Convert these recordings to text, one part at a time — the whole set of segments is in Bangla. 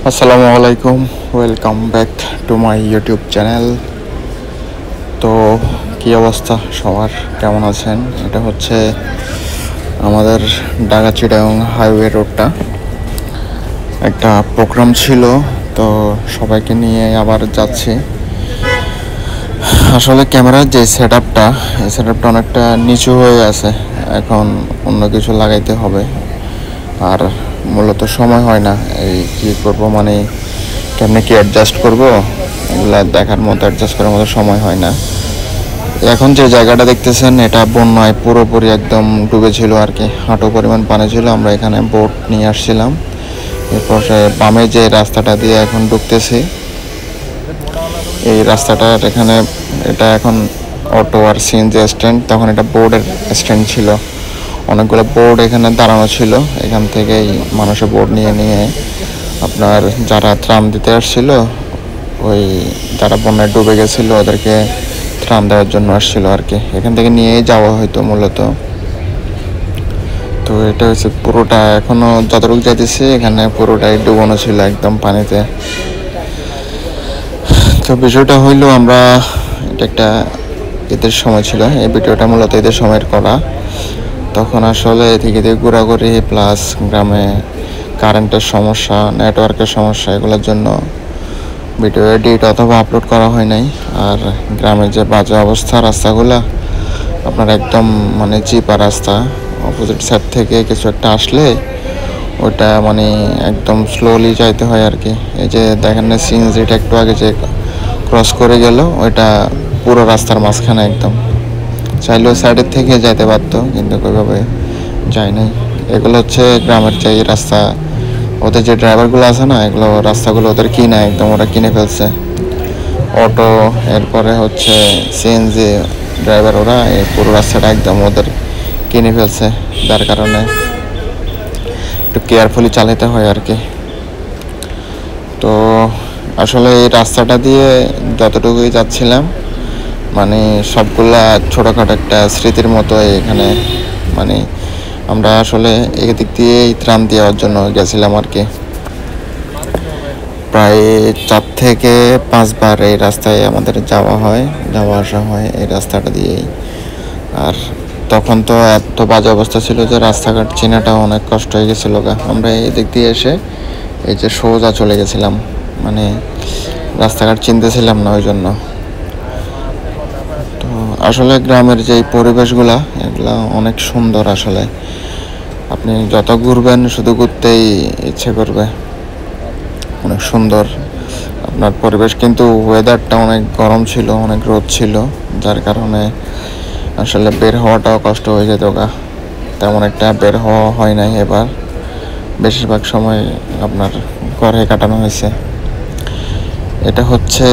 আসসালামু আলাইকুম, welcome back to my YouTube channel. তো কী অবস্থা সবার, কেমন আছেন? এটা হচ্ছে আমাদের ঢাকা-চিটাগাং হাইওয়ে রোডটা। একটা প্রোগ্রাম ছিল, তো সবাইকে নিয়ে আবার যাচ্ছি। আসলে ক্যামেরার যে সেট আপটা, এই সেট আপটা অনেকটা নিচু হয়ে আছে, এখন অন্য কিছু লাগাইতে হবে। আর মূলত সময় হয় না, এই কী করবো, মানে কেমনে কি অ্যাডজাস্ট করবো এগুলা দেখার মতো, অ্যাডজাস্ট করার মতো সময় হয় না। এখন যে জায়গাটা দেখতেছেন, এটা বন্যায় পুরোপুরি একদম ডুবেছিল আর কি, হাঁটু পরিমাণ পানি ছিল। আমরা এখানে বোট নিয়ে আসছিলাম। এরপর বামে যে রাস্তাটা দিয়ে এখন ঢুকতেছি, এই রাস্তাটার এখানে, এটা এখন অটো আর সিএনজি স্ট্যান্ড। তখন এটা বোর্ডের স্ট্যান্ড ছিল, অনেকগুলো বোর্ড এখানে দাঁড়ানো ছিল। এখান থেকেই মানুষের বোর্ড নিয়ে নিয়ে আপনার যারা ত্রাণ দিতে আসছিল, ওই যারা বন্যায় ডুবে গেছিলো ওদেরকে ত্রাণ দেওয়ার জন্য আসছিল আর কি। এখান থেকে নিয়েই যাওয়া হয়তো মূলত। তো এটা হচ্ছে পুরোটা, এখনও যতটুকু যাইতেছি এখানে পুরোটাই ডুবানো ছিল একদম পানিতে। তো বিষয়টা হইলো, আমরা এটা একটা ঈদের সময় ছিল, এই ভিডিওটা মূলত ঈদের সময়ের করা। তখন আসলে এদিকে ঘোরাঘুরি প্লাস গ্রামে কারেন্টের সমস্যা, নেটওয়ার্কের সমস্যা, এগুলোর জন্য ভিডিও এডিট অথবা আপলোড করা হয় নাই। আর গ্রামের যে বাজে অবস্থা রাস্তাগুলো, আপনার একদম মানে চিপা রাস্তা, অপোজিট সাইড থেকে কিছু একটা আসলে ওটা মানে একদম স্লোলি যাইতে হয় আর কি। এই যে দেখেন না সিএনজিটা একটু আগে যে ক্রস করে গেল, ওইটা পুরো রাস্তার মাঝখানে একদম। চাইলেও সাইডের থেকে যাইতে পারতো, কিন্তু ওইভাবে যায় নাই। এগুলো হচ্ছে গ্রামের যে রাস্তা, ওদের যে ড্রাইভারগুলো আছে না, এগুলো রাস্তাগুলো ওদের কিনা, একদম ওরা কিনে ফেলছে। অটো, এরপরে হচ্ছে সিএনজি ড্রাইভার, ওরা এই পুরো রাস্তাটা একদম ওদের কিনে ফেলছে, যার কারণে একটু কেয়ারফুলি চালাতে হয় আর কি। তো আসলে এই রাস্তাটা দিয়ে যতটুকুই যাচ্ছিলাম, মানে সবগুলা ছোটোখাটো একটা স্মৃতির মতো এখানে। মানে আমরা আসলে এদিক দিয়েই ত্রাণ দেওয়ার জন্য গেছিলাম আর কি। প্রায় 4 থেকে 5 বার এই রাস্তায় আমাদের যাওয়া আসা হয় এই রাস্তাটা দিয়েই। আর তখন তো এত বাজে অবস্থা ছিল যে রাস্তাঘাট চেনাটাও অনেক কষ্ট হয়ে গেছিলো। আমরা এই দিক দিয়ে এসে এই যে সোজা চলে গেছিলাম, মানে রাস্তাঘাট চিনতেছিলাম না ওই জন্য। তো আসলে গ্রামের যেই পরিবেশগুলা, এগুলা অনেক সুন্দর। আসলে আপনি যত ঘুরবেন শুধু ঘুরতেই ইচ্ছে করবে, অনেক সুন্দর আপনার পরিবেশ। কিন্তু ওয়েদারটা অনেক গরম ছিল, অনেক রোদ ছিল, যার কারণে আসলে বের হওয়াটাও কষ্ট হয়ে যেত গা। তেমন একটা বের হওয়া হয় নাই এবার, বেশিরভাগ সময় আপনার ঘরে কাটানো হয়েছে। এটা হচ্ছে,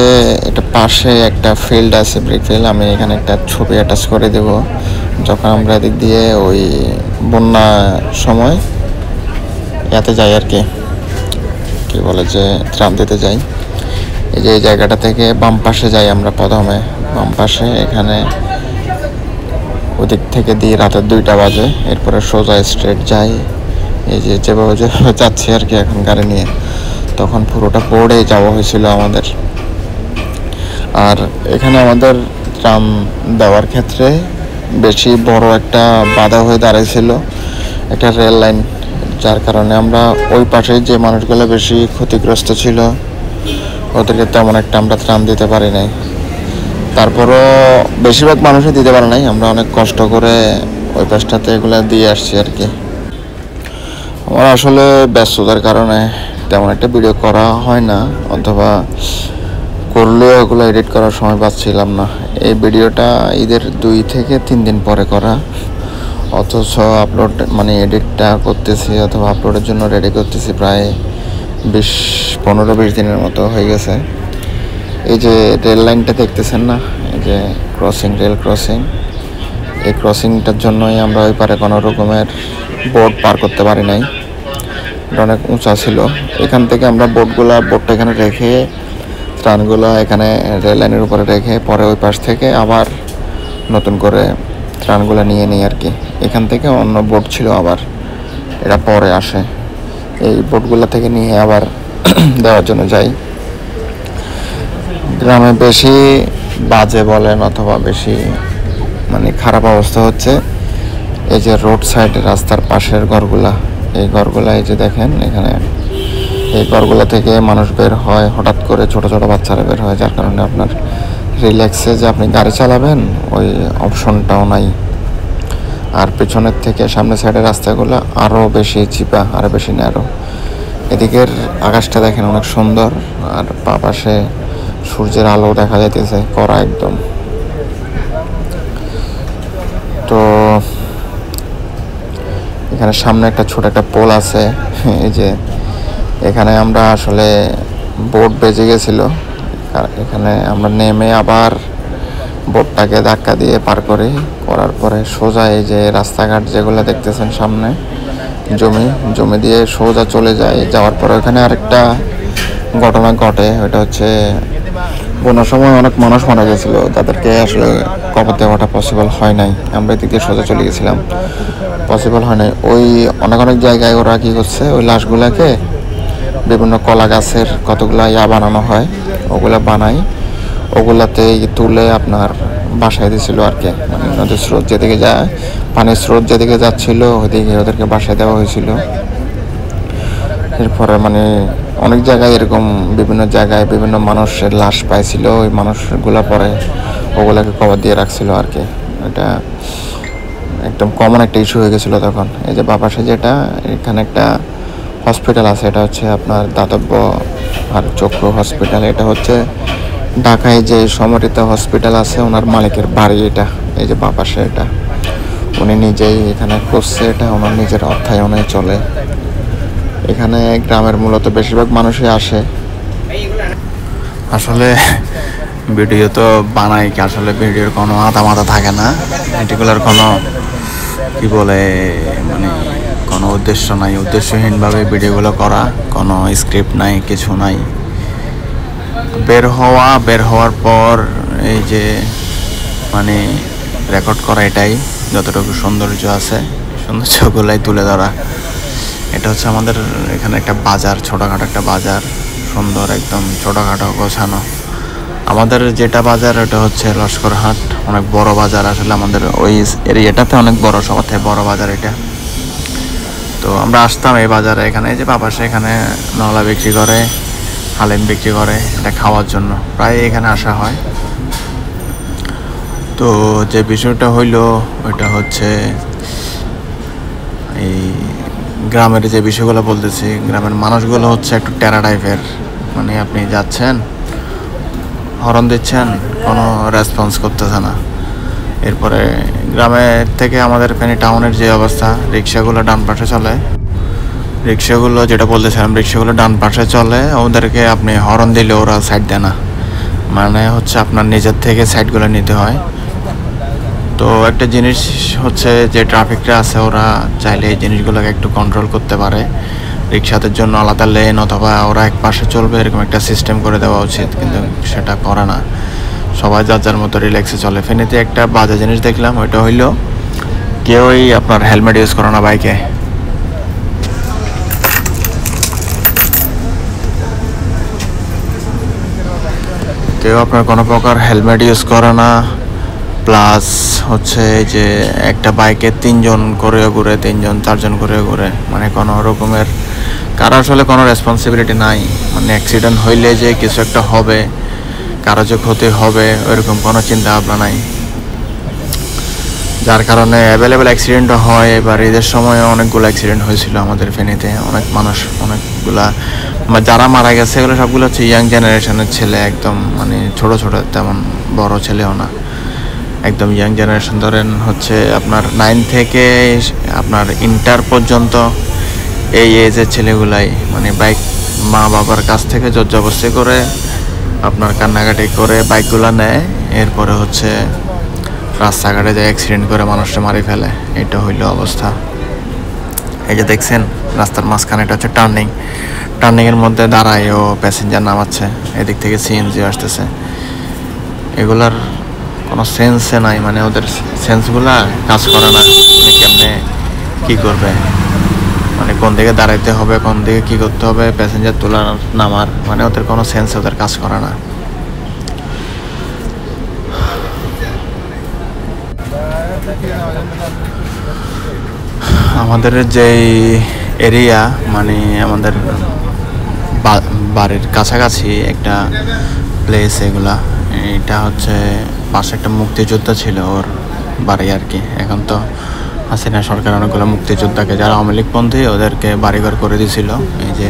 এটা পাশে একটা ফিল্ড আছে, ব্রিক ফিল্ড। আমি এখানে একটা ছবি অ্যাটাচ করে দেব যখন আমরা এদিক দিয়ে ওই বন্যা সময় এতে যাই আর কি, কি বলে যে ত্রাণ দিতে যাই। এই যে এই জায়গাটা থেকে বাম পাশে যাই আমরা, প্রথমে বাম পাশে, এখানে ওদিক থেকে দিয়ে রাতের 2টা বাজে। এরপরে সোজা স্ট্রেট যাই, এই যে যেভাবে যাচ্ছি আর কি এখন গাড়ি নিয়ে। তখন পুরোটা বোর্ডে যাওয়া হয়েছিল আমাদের। আর এখানে আমাদের ত্রাণ দেওয়ার ক্ষেত্রে বেশি বড় একটা বাধা হয়ে দাঁড়িয়েছিল একটা রেল লাইন, যার কারণে আমরা ওই পাশে যে মানুষগুলো বেশি ক্ষতিগ্রস্ত ছিল ওদেরকে তেমন একটা আমরা ত্রাণ দিতে পারি নাই। তারপরও বেশিরভাগ মানুষই দিতে পারে নাই, আমরা অনেক কষ্ট করে ওই পাশটাতে এগুলো দিয়ে আসছি আর কি। আমার আসলে ব্যস্ততার কারণে তেমন একটা ভিডিও করা হয় না, অথবা করলেও এগুলো এডিট করার সময় পাচ্ছিলাম না। এই ভিডিওটা ঈদের 2 থেকে 3 দিন পরে করা, অথচ আপলোড মানে এডিটটা করতেছি অথবা আপলোডের জন্য রেডি করতেছি প্রায় 15-20 দিনের মতো হয়ে গেছে। এই যে রেল লাইনটা দেখতেছেন না, এই যে ক্রসিং, রেল ক্রসিং, এই ক্রসিংটার জন্যই আমরা ওই পারে কোনো রকমের বোট পার করতে পারি নাই, এটা অনেক উঁচা ছিল। এখান থেকে আমরা বোটটা এখানে রেখে, ত্রাণগুলো এখানে রেল লাইনের উপরে রেখে, পরে ওই পাশ থেকে আবার নতুন করে ত্রাণগুলো নিয়ে নিই আর কি। এখান থেকে অন্য বোট ছিল আবার, এটা পরে আসে। এই বোটগুলো থেকে নিয়ে আবার দেওয়ার জন্য যাই। গ্রামে বেশি বাজে বলেন অথবা বেশি মানে খারাপ অবস্থা হচ্ছে এই যে রোড সাইড রাস্তার পাশের ঘরগুলা, এই ঘরগুলা এই যে দেখেন এখানে, এই ঘরগুলা থেকে মানুষ বের হয় হঠাৎ করে, ছোট ছোট বাচ্চারা বের হয়, যার কারণে আপনার রিল্যাক্সে যে আপনি গাড়ি চালাবেন ওই অপশনটাও নাই। আর পেছনের থেকে সামনের সাইডের রাস্তাগুলো আরও বেশি চিপা, আরও বেশি ন্যারো। এদিকের আকাশটা দেখেন অনেক সুন্দর, আর পাশে সূর্যের আলো দেখা যাইতেছে কড়া একদম। তো এখানে সামনে একটা ছোট একটা পোল আছে, এই যে এখানে আমরা আসলে বোট বেজে গেছিল, এখানে আমরা নেমে আবার বোটটাকে ধাক্কা দিয়ে পার করার পরে সোজা এই যে রাস্তাঘাট যেগুলো দেখতেছেন সামনে জমি দিয়ে সোজা চলে যায়। যাওয়ার পরে ওখানে আরেকটা ঘটনা ঘটে, ওটা হচ্ছে বন্যার সময় অনেক মানুষ মারা গেছিলো, তাদেরকে আসলে কবর দেওয়াটা পসিবল হয় নাই, আমরা এদিক দিয়ে সোজা চলে গেছিলাম, পসিবল হয় নাই। ওই অনেক জায়গায় ওরা কী করছে, ওই লাশগুলাকে বিভিন্ন কলা গাছের কতগুলা বানানো হয়, ওগুলা বানাই, ওগুলাতে তুলে আপনার বাসায় দিয়েছিল আর কি। মানে নদীর স্রোত যেদিকে যায়, পানির স্রোত যেদিকে যাচ্ছিল ওইদিকে ওদেরকে বাসায় দেওয়া হয়েছিল। এরপরে মানে অনেক জায়গায় এরকম বিভিন্ন জায়গায় বিভিন্ন মানুষের লাশ পাইছিল, ওই মানুষগুলা পরে ওগুলাকে কবর দিয়ে রাখছিল আর কি। এটা একদম কমন একটা ইস্যু হয়ে গেছিলো তখন। এই যে বাপাসে যেটা এখানে একটা হসপিটাল আছে, এটা হচ্ছে আপনার দাতব্য আর চক্ষু হসপিটাল। এটা হচ্ছে ঢাকায় যে সমরিত হসপিটাল আছে ওনার মালিকের বাড়ি এটা, এই যে বাপাসে এটা উনি নিজেই এখানে করছে, এটা ওনার নিজের অর্থায়নে চলে। এখানে গ্রামের মূলত বেশিরভাগ মানুষই আসে। আসলে ভিডিও তো বানাই কি, আসলে ভিডিওর কোনো মাথা থাকে না, এটিগুলোর কোনো কি বলে মানে কোনো উদ্দেশ্য নাই, উদ্দেশ্যহীনভাবে ভিডিওগুলো করা, কোনো স্ক্রিপ্ট নাই, কিছু নাই। বের হওয়ার পর এই যে মানে রেকর্ড করা, এটাই যতটুকু সৌন্দর্য আছে সৌন্দর্যগুলাই তুলে ধরা। এটা হচ্ছে আমাদের এখানে একটা বাজার, ছোটোখাটো একটা বাজার, সুন্দর একদম ছোটোখাটো গোছানো। আমাদের যেটা বাজার ওটা হচ্ছে লস্করহাট, অনেক বড় বাজার আসলে আমাদের ওই এরিয়াটাতে অনেক বড়, সবার থেকে বড় বাজার এটা। তো আমরা আসতাম এই বাজারে, এখানে যে বাপাসে এখানে নলা বিক্রি করে, হালিম বিক্রি করে, এটা খাওয়ার জন্য প্রায় এখানে আসা হয়। তো যে বিষয়টা হইলো ওইটা হচ্ছে এই গ্রামের যে বিষয়গুলো বলতেছি, গ্রামের মানুষগুলো হচ্ছে একটু টেরা টাইপের, মানে আপনি যাচ্ছেন হরন দিচ্ছেন, কোনো রেসপন্স করতেছে না। এরপরে গ্রামের থেকে আমাদের ফেনী টাউনের যে অবস্থা, রিক্সাগুলো ডান পাশে চলে, রিক্সাগুলো যেটা বলতেছিলাম রিক্সাগুলো ডান পাশে চলে, ওদেরকে আপনি হরন দিলে ওরা সাইড দেয় না, মানে হচ্ছে আপনার নিজের থেকে সাইডগুলো নিতে হয়। তো একটা জিনিস হচ্ছে যে ট্রাফিকটা আছে, ওরা চাইলে এই জিনিসগুলোকে একটু কন্ট্রোল করতে পারে, রিক্সাদের জন্য আলাদা লেন অথবা ওরা এক পাশে চলবে এরকম একটা সিস্টেম করে দেওয়া উচিত, কিন্তু সেটা করে না, সবাই যার যার মতো রিল্যাক্সে চলে। ফেনীতে একটা বাজে জিনিস দেখলাম, ওইটা হইলো কেউই আপনার হেলমেট ইউজ করে না বাইকে, কেউ আপনার কোনো প্রকার হেলমেট ইউজ করে না। প্লাস হচ্ছে যে একটা বাইকে 3 জন করেও ঘুরে, 3 জন 4 জন করেও ঘুরে, মানে কোনো রকমের কারো আসলে কোনো রেসপন্সিবিলিটি নাই। মানে অ্যাক্সিডেন্ট হইলে যে কিছু একটা হবে, কারো যে ক্ষতি হবে ওইরকম কোনো চিন্তা ভাবনা নাই, যার কারণে অ্যাভেলেবেল অ্যাক্সিডেন্টও হয়। এবার ঈদের সময় অনেকগুলো অ্যাক্সিডেন্ট হয়েছিল আমাদের ফেনীতে, অনেক মানুষ, অনেকগুলা যারা মারা গেছে এগুলো সবগুলো হচ্ছে ইয়াং জেনারেশনের ছেলে, একদম মানে ছোটো তেমন বড় ছেলেও না, একদম ইয়াং জেনারেশন। ধরেন হচ্ছে আপনার 9 থেকে আপনার ইন্টার পর্যন্ত এই এজের ছেলেগুলাই, মানে বাইক মা বাবার কাছ থেকে জবরদস্তি করে আপনার কান্নাকাটি করে বাইকগুলো নেয়, এরপরে হচ্ছে রাস্তাঘাটে যায় অ্যাক্সিডেন্ট করে মানুষটা মারি ফেলে। এটা হইলো অবস্থা। এই যে দেখছেন রাস্তার মাঝখানে, এটা হচ্ছে টার্নিংয়ের মধ্যে দাঁড়ায় ও প্যাসেঞ্জার নামাচ্ছে, এদিক থেকে সিএনজি আসতেছে, এগুলার কোনো সেন্সে নাই, মানে ওদের সেন্সগুলা কাজ করে না, কেমনে কী করবে। মানে কোন দিকে দাঁড়াইতে হবে, কোন দিকে কী করতে হবে, প্যাসেঞ্জার তোলার নামার, মানে ওদের কোনো সেন্স ওদের কাজ করে না। আমাদের যেই এরিয়া, মানে আমাদের বাড়ির কাছাকাছি একটা প্লেস, এগুলা এটা হচ্ছে পাশে একটা মুক্তিযোদ্ধা ছিল, ওর বাড়ি আর কি। এখন তো হাসিনা সরকার অনেকগুলো মুক্তিযোদ্ধাকে, যারা আওয়ামী লীগপন্থী, ওদেরকে বাড়িঘর করে দিয়েছিল। এই যে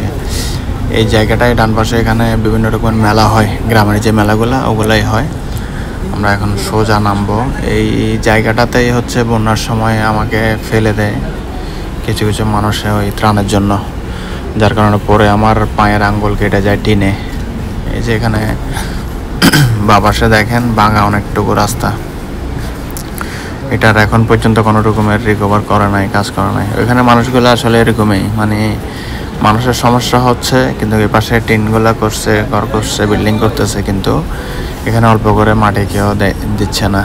এই জায়গাটায় ডান পাশে, এখানে বিভিন্ন রকমের মেলা হয়, গ্রামের যে মেলাগুলো ওগুলাই হয়। আমরা এখন সোজা নামবো। এই জায়গাটাতেই হচ্ছে বন্যার সময় আমাকে ফেলে দেয় কিছু কিছু মানুষে ওই ত্রাণের জন্য, যার কারণে পরে আমার পায়ের আঙ্গুল কেটে যায় টিনে। এই যে এখানে বাবাসে দেখেন ভাঙা অনেকটুকু রাস্তা, এটার এখন পর্যন্ত কোনো রকমের রিকভার করে নাই, কাজ করে নাই। ওইখানে মানুষগুলো আসলে এরকমই, মানে মানুষের সমস্যা হচ্ছে, কিন্তু এই পাশে টিনগুলো করছে, ঘর করছে, বিল্ডিং করতেছে, কিন্তু এখানে অল্প করে মাটি কেউ দিচ্ছে না।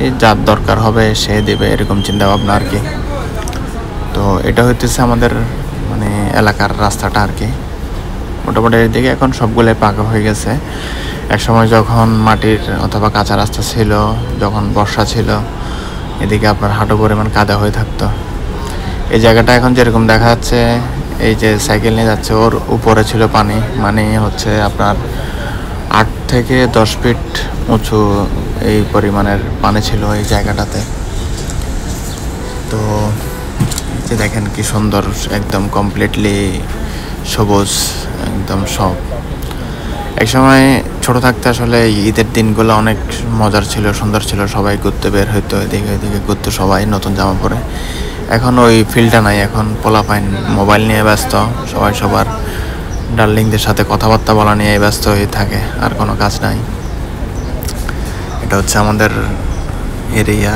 এই যার দরকার হবে সে দেবে, এরকম চিন্তা ভাবনা আর কি। তো এটা হইতেছে আমাদের মানে এলাকার রাস্তাটা আর কি। মোটামুটি এদিকে এখন সবগুলোই পাকা হয়ে গেছে। একসময় যখন মাটির অথবা কাঁচা রাস্তা ছিল, যখন বর্ষা ছিল, এদিকে আপনার হাঁটু পরিমাণ কাদা হয়ে থাকতো। এই জায়গাটা এখন যেরকম দেখা যাচ্ছে, এই যে সাইকেল নিয়ে যাচ্ছে ওর উপরে ছিল পানি, মানে হচ্ছে আপনার 8 থেকে 10 ফিট উঁচু এই পরিমাণের পানি ছিল এই জায়গাটাতে। তো যে দেখেন কি সুন্দর, একদম কমপ্লিটলি সবুজ, একদম সব। একসময় ছোট থাকতে আসলে ঈদের দিনগুলো অনেক মজার ছিল, সুন্দর ছিল, সবাই ঘুরতে বের হইতো, এদিকে এদিকে ঘুরতো সবাই নতুন জামা পরে। এখন ওই ফিলটা নাই, এখন পোলাপাইন মোবাইল নিয়ে ব্যস্ত, সবাই সবার ডার্লিংদের সাথে কথাবার্তা বলা নিয়ে ব্যস্ত হয়ে থাকে, আর কোনো কাজ নাই। এটা হচ্ছে আমাদের এরিয়া,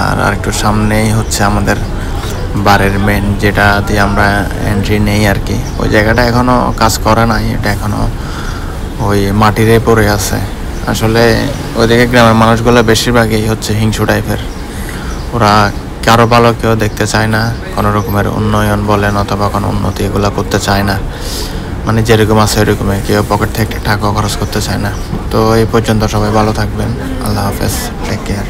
আর আরেকটু সামনেই হচ্ছে আমাদের বারের মেন, যেটা দিয়ে আমরা এন্ট্রি নেই আর কি। ওই জায়গাটা এখনও কাজ করে নাই, এটা এখনও ওই মাটিরে পড়ে আছে। আসলে ওইদিকে গ্রামের মানুষগুলো বেশিরভাগই হচ্ছে হিংসু টাইপের, ওরা কারো ভালো কেউ দেখতে চায় না, কোনো রকমের উন্নয়ন বলেন অথবা কোনো উন্নতি এগুলো করতে চায় না, মানে যেরকম আছে ওইরকমই, কেউ পকেট থেকে টাকা খরচ করতে চায় না। তো এই পর্যন্ত সবাই ভালো থাকবেন, আল্লাহ হাফেজ, টেক কেয়ার।